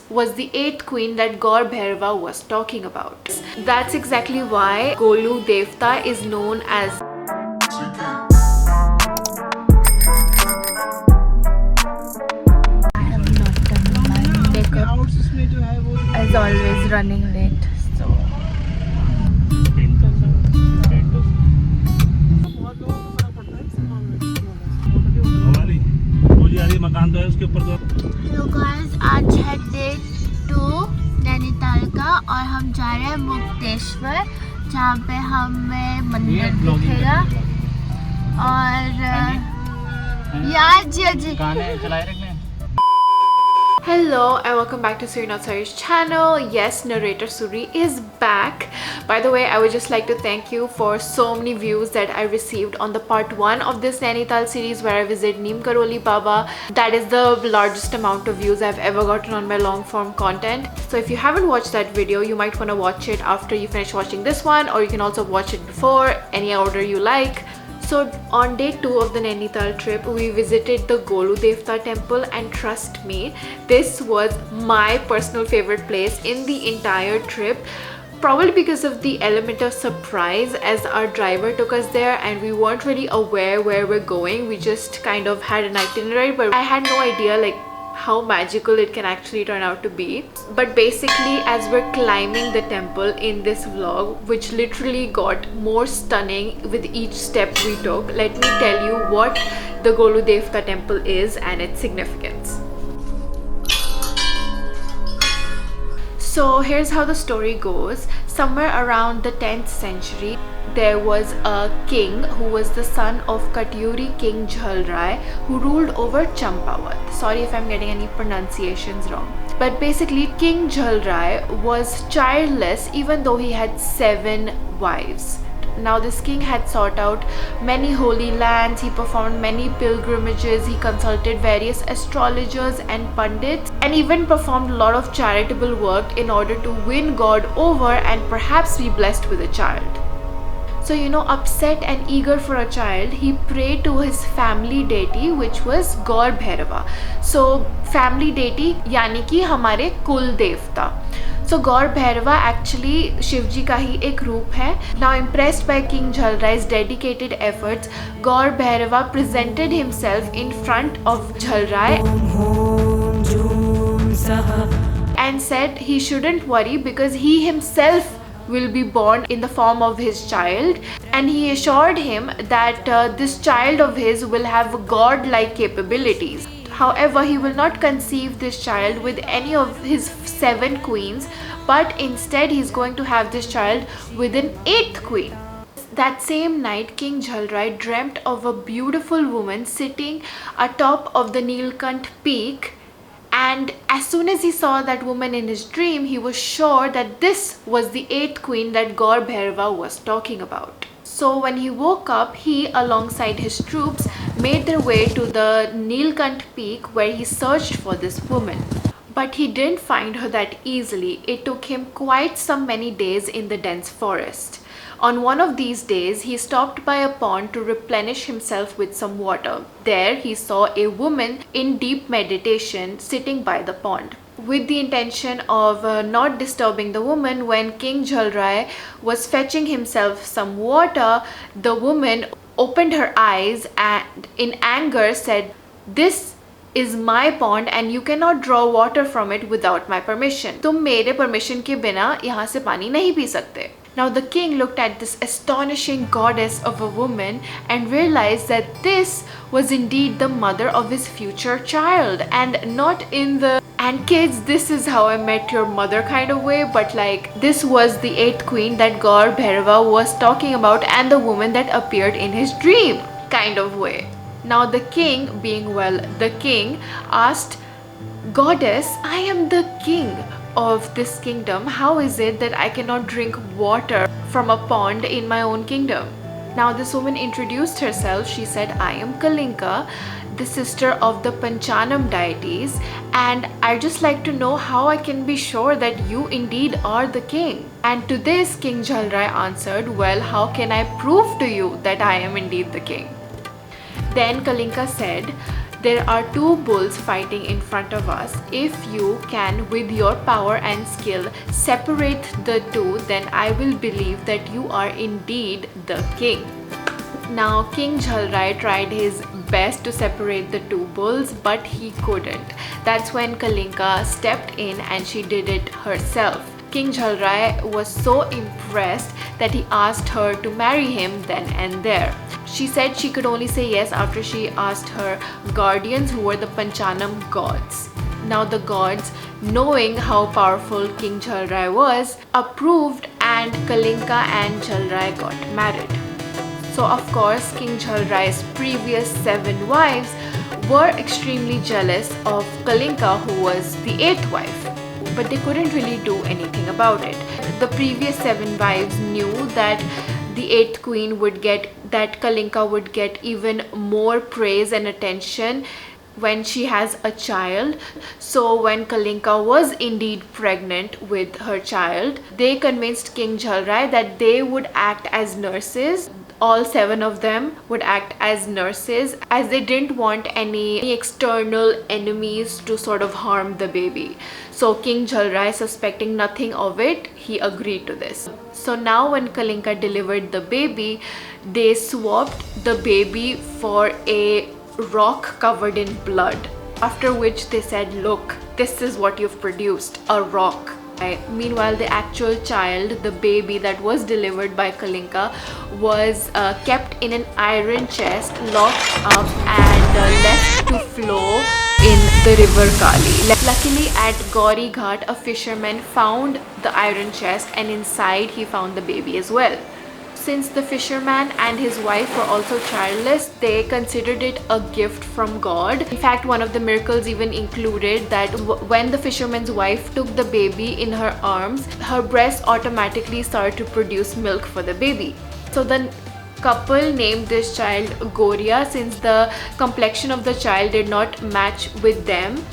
was the 8th queen that Gaur Bhairava was talking about. That's exactly why Golu Devta is known as as always running late, so hello guys, आज है day 2 Nainital का और हम जा रहे हैं मुक्तेश्वर, जहाँ पे हमें मंदिर दिखेगा। और यार जी चलाए रखने। Hello and welcome back to Suri Not Sorry's channel. Yes, narrator Suri is back. By the way, I would just like to thank you for so many views that I received on the part 1 of this Nainital series where I visit Neem Karoli Baba. That is the largest amount of views I've ever gotten on my long form content. So if you haven't watched that video, you might want to watch it after you finish watching this one, or you can also watch it before, any order you like. So on day 2 of the Nainital trip, we visited the Golu Devta temple, and trust me, this was my personal favorite place in the entire trip. Probably because of the element of surprise, as our driver took us there and we weren't really aware where we're going. We just kind of had an itinerary, but I had no idea like how magical it can actually turn out to be. But basically, as we're climbing the temple in this vlog, which literally got more stunning with each step we took, let me tell you what the Golu Devta temple is and its significance. So here's how the story goes. Somewhere around the 10th century, there was a king who was the son of Katuri King Jhalrai, who ruled over Champawat. Sorry if I'm getting any pronunciations wrong. But basically, King Jhalrai was childless even though he had 7 wives. Now this king had sought out many holy lands, he performed many pilgrimages, he consulted various astrologers and pundits, and even performed a lot of charitable work in order to win God over and perhaps be blessed with a child. So, you know, upset and eager for a child, he prayed to his family deity, which was Gaur Bhairava. So, family deity yani ki hamare kul devta. So, Gaur Bhairava actually Shivji ka hi ek roop hai. Now, impressed by King Jhalrai's dedicated efforts, Gaur Bhairava presented himself in front of Jhalrai and said he shouldn't worry because he himself will be born in the form of his child, and he assured him that this child of his will have god-like capabilities. However, he will not conceive this child with any of his 7 queens, but instead he's going to have this child with an 8th queen. That same night, King Jhalrai dreamt of a beautiful woman sitting atop of the Nilkant peak. And as soon as he saw that woman in his dream, he was sure that this was the 8th queen that Gaur Bhairava was talking about. So when he woke up, he alongside his troops made their way to the Nilkant peak where he searched for this woman. But he didn't find her that easily. It took him quite some many days in the dense forest. On one of these days, he stopped by a pond to replenish himself with some water. There, he saw a woman in deep meditation sitting by the pond. With the intention of not disturbing the woman, when King Jhalrai was fetching himself some water, the woman opened her eyes and in anger said, "This is my pond and you cannot draw water from it without my permission. तुम मेरे permission के बिना यहाँ से पानी नहीं P सकते." Now the king looked at this astonishing goddess of a woman and realized that this was indeed the mother of his future child, and not in the "and kids, this is how I met your mother" kind of way, but like this was the 8th queen that Gaur Bhairava was talking about and the woman that appeared in his dream kind of way. Now the king, being well the king, asked, "Goddess, I am the king of this kingdom. How is it that I cannot drink water from a pond in my own kingdom?" Now this woman introduced herself. She said, "I am Kalinka, the sister of the Panchanam deities, and I'd just like to know how I can be sure that you indeed are the king." And to this, King Jhalrai answered, "Well, how can I prove to you that I am indeed the king?" Then Kalinka said, There are two bulls fighting in front of us. If you can, with your power and skill, separate the two, then I will believe that you are indeed the king. Now King Jhalrai tried his best to separate the two bulls, but he couldn't. That's when Kalinka stepped in and she did it herself. King Jhalrai was so impressed that he asked her to marry him then and there. She said she could only say yes after she asked her guardians, who were the Panchanam gods. Now the gods, knowing how powerful King Jhalrai was, approved and Kalinka and Jhalrai got married. So of course King Jhalrai's previous 7 wives were extremely jealous of Kalinka, who was the 8th wife. But they couldn't really do anything about it. The previous 7 wives knew that the 8th queen would get, that Kalinka would get even more praise and attention when she has a child. So when Kalinka was indeed pregnant with her child, they convinced King Jhalrai that they would act as nurses. All 7 of them would act as nurses, as they didn't want any external enemies to sort of harm the baby. So King Jhalrai, suspecting nothing of it, he agreed to this. So now when Kalinka delivered the baby, they swapped the baby for a rock covered in blood. After which they said, look, this is what you've produced, a rock. Meanwhile, the actual child, the baby that was delivered by Kalinka, was kept in an iron chest, locked up and left to flow in the river Kali. Luckily at Gauri Ghat, a fisherman found the iron chest and inside he found the baby as well. Since the fisherman and his wife were also childless, they considered it a gift from God. In fact, one of the miracles even included that when the fisherman's wife took the baby in her arms, her breast automatically started to produce milk for the baby. So the couple named this child Goria, since the complexion of the child did not match with them.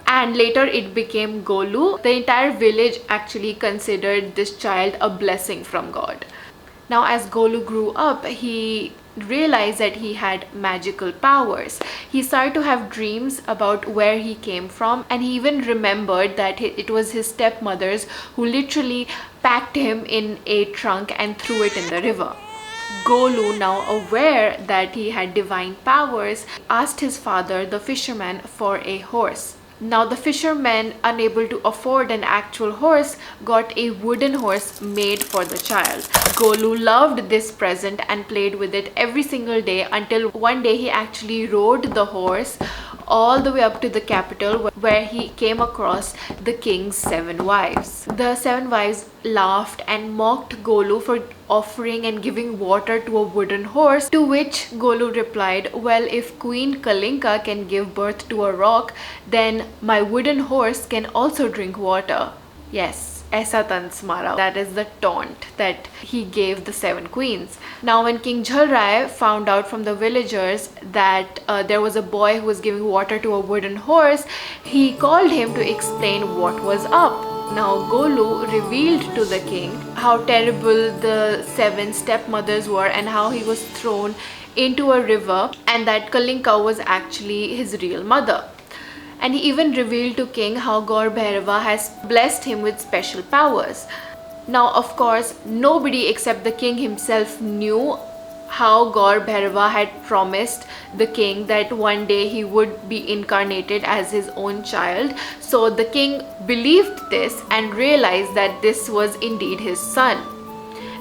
And later it became Golu. The entire village actually considered this child a blessing from God. Now as Golu grew up, he realized that he had magical powers. He started to have dreams about where he came from, and he even remembered that it was his stepmothers who literally packed him in a trunk and threw it in the river. Golu, now aware that he had divine powers, asked his father, the fisherman, for a horse. Now the fisherman, unable to afford an actual horse, got a wooden horse made for the child. Golu loved this present and played with it every single day, until one day he actually rode the horse all the way up to the capital, where he came across the king's 7 wives. The 7 wives laughed and mocked Golu for offering and giving water to a wooden horse, to which Golu replied, well, if Queen Kalinka can give birth to a rock, then my wooden horse can also drink water. Yes. Aisa tans mara. That is the taunt that he gave the 7 queens. Now when King Jhalrai found out from the villagers that there was a boy who was giving water to a wooden horse, he called him to explain what was up. Now Golu revealed to the king how terrible the 7 stepmothers were and how he was thrown into a river, and that Kalinka was actually his real mother. And he even revealed to king how Gaur Bhairava has blessed him with special powers. Now of course nobody except the king himself knew how Gaur Bhairava had promised the king that one day he would be incarnated as his own child. So the king believed this and realized that this was indeed his son.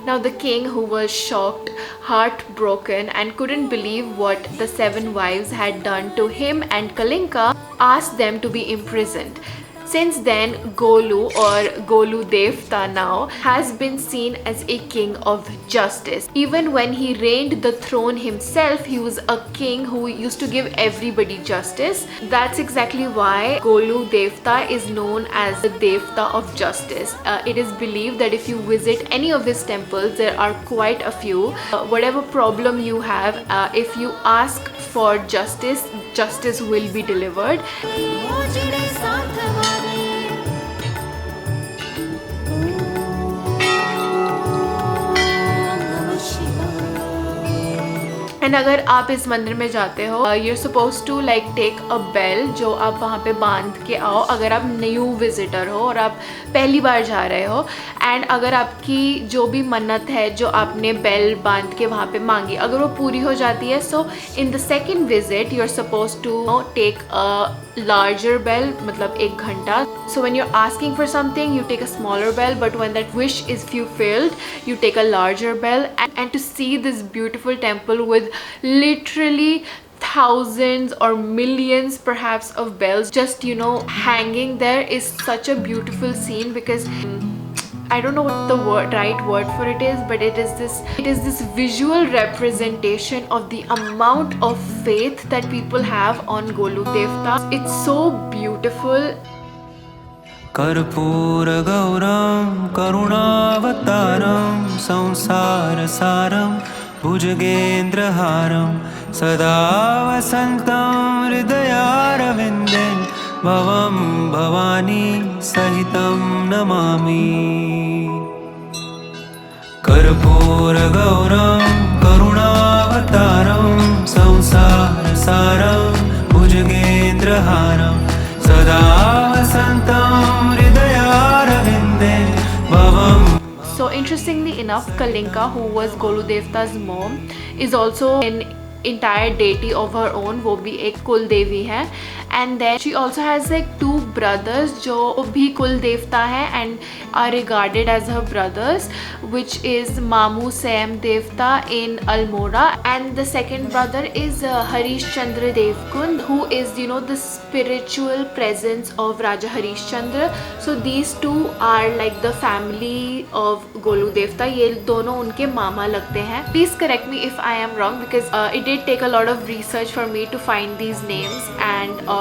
Now the king, who was shocked, heartbroken, and couldn't believe what the 7 wives had done to him and Kalinka, asked them to be imprisoned. Since then, Golu, or Golu Devta now, has been seen as a king of justice. Even when he reigned the throne himself, he was a king who used to give everybody justice. That's exactly why Golu Devta is known as the Devta of justice. It is believed that if you visit any of his temples, there are quite a few. Whatever problem you have, if you ask for justice, justice will be delivered. And अगर आप इस मंदिर में जाते हो, you're supposed to like take a bell जो आप वहाँ पे बांध के आओ अगर आप न्यू विजिटर हो और आप पहली बार जा रहे हो। एंड अगर आपकी जो भी मन्नत है जो आपने बेल बांध के वहाँ पे मांगी, अगर वो पूरी हो जाती है, so in the second visit you're supposed to take a larger bell, मतलब 1 घंटा। So when you're asking for something, you take a smaller bell, but when that wish is fulfilled, you take a larger bell. And to see this beautiful temple with literally thousands or millions perhaps of bells just, you know, hanging there is such a beautiful scene, because I don't know what the right word for it is, but it is this visual representation of the amount of faith that people have on Golu Devta. It's so beautiful. Karpura Gauram Karunavataram Samsara Saram Bhujagendraharam Sada Vasantam Hridayaravinде Bhavam Bhavani Sahitam Namami. Karpura Gauram Karunavataram Samsara Saram Bhujagendraharam Sada Vasantam Hridayaravinде Bhavam. So interestingly enough, Kalinka, who was Golu Devta's mom, is also an entire deity of her own. वो भी एक कुल देवी है. And then she also has like 2 brothers जो भी कुल देवता है and are regarded as her brothers, which is Mamu Sam Devta in Almora, and the second brother is Harishchandra Devkund, who is, you know, the spiritual presence of Raja Harishchandra. So these 2 are like the family of Golu Devta. ये दोनों उनके मामा लगते हैं. Please correct me if I am wrong, because it did take a lot of research for me to find these names. And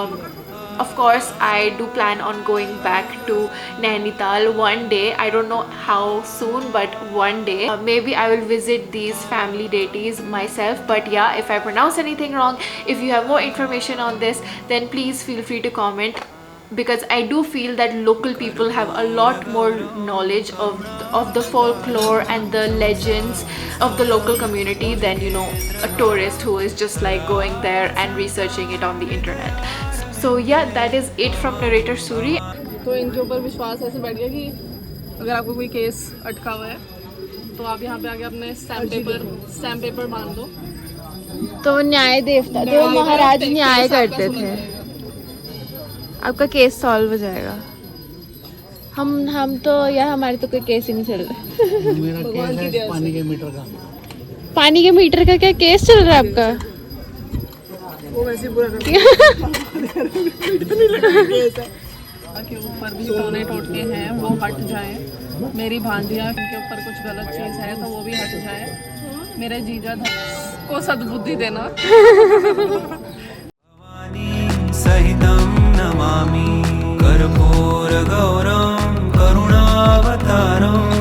of course I do plan on going back to Nainital one day. I don't know how soon, but one day maybe I will visit these family deities myself. But yeah, if I pronounce anything wrong, if you have more information on this, then please feel free to comment, because I do feel that local people have a lot more knowledge of the folklore and the legends of the local community than, you know, a tourist who is just like going there and researching it on the internet. So yeah, that is it from narrator Suri. तो इनके ऊपर विश्वास ऐसे बैठ गया कि अगर आपको कोई केस अटका हुआ है तो आप यहाँ पे आके अपने स्टैम्प पेपर बांध दो। तो न्याय देवता, तो महाराज न्याय करते थे, आपका केस सॉल्व हो जाएगा। हम तो यार, हमारे तो कोई केस ही नहीं चल रहा। मेरा केस है पानी के मीटर का। पानी के मीटर का क्या केस चल रहा है आपका? वो वैसे पूरा के ऊपर भी टोने टोटके हैं वो हट जाए, मेरी भांजिया के ऊपर कुछ गलत चीज़ है तो वो भी हट जाए, मेरे जीजा को सद्बुद्धि देना। सहितं नमामि कर्पूर गौरं करुणावतारम्